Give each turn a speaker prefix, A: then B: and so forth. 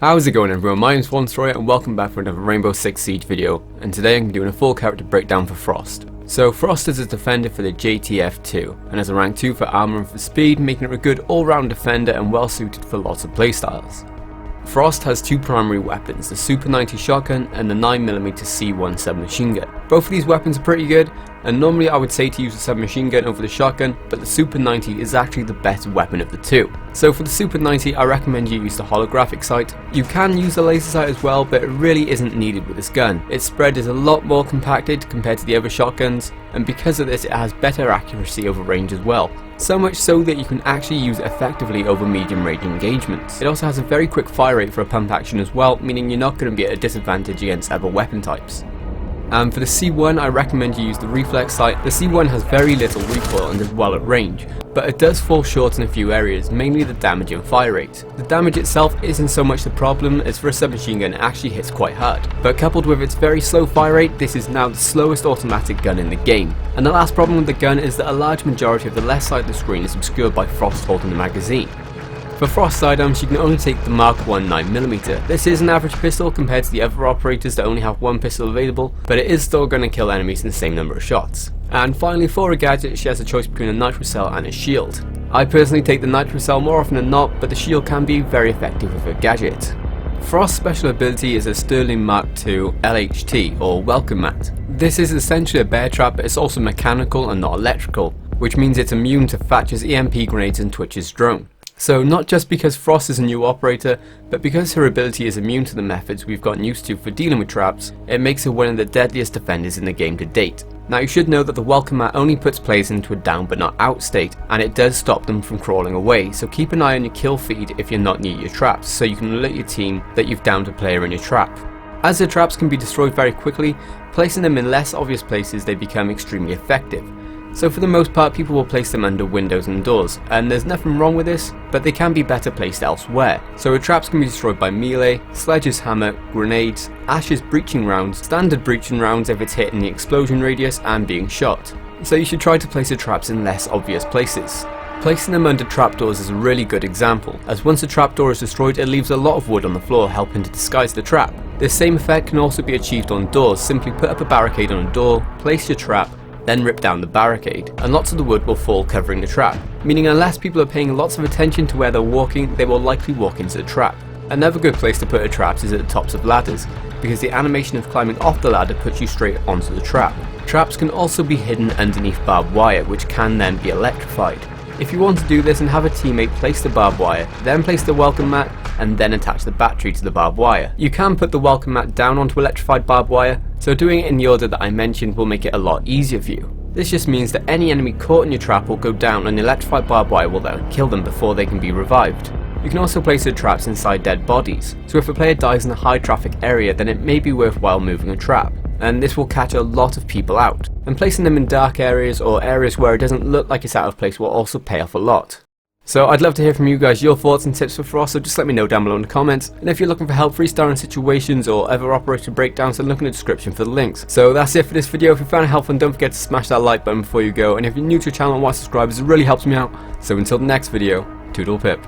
A: How's it going everyone, my name's FallenDestroyer and welcome back for another Rainbow Six Siege video, and today I'm doing a full character breakdown for Frost. So Frost is a defender for the JTF2 and has a rank 2 for armor and for speed, making her a good all-round defender and well suited for lots of playstyles. Frost has two primary weapons, the Super 90 shotgun and the 9mm C1 submachine gun. Both of these weapons are pretty good, and normally I would say to use the submachine gun over the shotgun, but the Super 90 is actually the better weapon of the two. So for the Super 90 I recommend you use the holographic sight. You can use the laser sight as well, but it really isn't needed with this gun. Its spread is a lot more compacted compared to the other shotguns, and because of this it has better accuracy over range as well. So much so that you can actually use it effectively over medium range engagements. It also has a very quick fire rate for a pump action as well, meaning you're not going to be at a disadvantage against other weapon types. And for the C1 I recommend you use the reflex sight. The C1 has very little recoil and is well at range, but it does fall short in a few areas, mainly the damage and fire rate. The damage itself isn't so much the problem, as for a submachine gun it actually hits quite hard, but coupled with its very slow fire rate, this is now the slowest automatic gun in the game. And the last problem with the gun is that a large majority of the left side of the screen is obscured by Frost holding the magazine. For Frost sidearms you can only take the Mark 1 9mm. This is an average pistol compared to the other operators that only have one pistol available, but it is still going to kill enemies in the same number of shots. And finally, for a gadget she has a choice between a nitro cell and a shield. I personally take the nitro cell more often than not, but the shield can be very effective with a gadget. Frost's special ability is a Sterling Mark II LHT or Welcome Mat. This is essentially a bear trap, but it's also mechanical and not electrical, which means it's immune to Thatcher's EMP grenades and Twitch's drone. So not just because Frost is a new operator, but because her ability is immune to the methods we've gotten used to for dealing with traps, it makes her one of the deadliest defenders in the game to date. Now you should know that the Welcome Mat only puts players into a down but not out state, and it does stop them from crawling away, so keep an eye on your kill feed if you're not near your traps, so you can alert your team that you've downed a player in your trap. As the traps can be destroyed very quickly, placing them in less obvious places they become extremely effective. So for the most part people will place them under windows and doors, and there's nothing wrong with this, but they can be better placed elsewhere. So the traps can be destroyed by melee, Sledge's hammer, grenades, Ash's breaching rounds, standard breaching rounds if it's hit in the explosion radius, and being shot. So you should try to place the traps in less obvious places. Placing them under trapdoors is a really good example, as once a trapdoor is destroyed it leaves a lot of wood on the floor helping to disguise the trap. This same effect can also be achieved on doors. Simply put up a barricade on a door, place your trap, then rip down the barricade, and lots of the wood will fall covering the trap, meaning unless people are paying lots of attention to where they're walking, they will likely walk into the trap. Another good place to put a trap is at the tops of ladders, because the animation of climbing off the ladder puts you straight onto the trap. Traps can also be hidden underneath barbed wire, which can then be electrified. If you want to do this and have a teammate place the barbed wire, then place the Welcome Mat, and then attach the battery to the barbed wire. You can put the Welcome Mat down onto electrified barbed wire, so doing it in the order that I mentioned will make it a lot easier for you. This just means that any enemy caught in your trap will go down and the electrified barbed wire will then kill them before they can be revived. You can also place the traps inside dead bodies, so if a player dies in a high traffic area then it may be worthwhile moving a trap, and this will catch a lot of people out. And placing them in dark areas or areas where it doesn't look like it's out of place will also pay off a lot. So I'd love to hear from you guys your thoughts and tips for Frost, so just let me know down below in the comments. And if you're looking for help freestyling situations or other operator breakdowns, then look in the description for the links. So that's it for this video. If you found it helpful, don't forget to smash that like button before you go. And if you're new to the channel and want to subscribe, it really helps me out. So until the next video, toodle pip.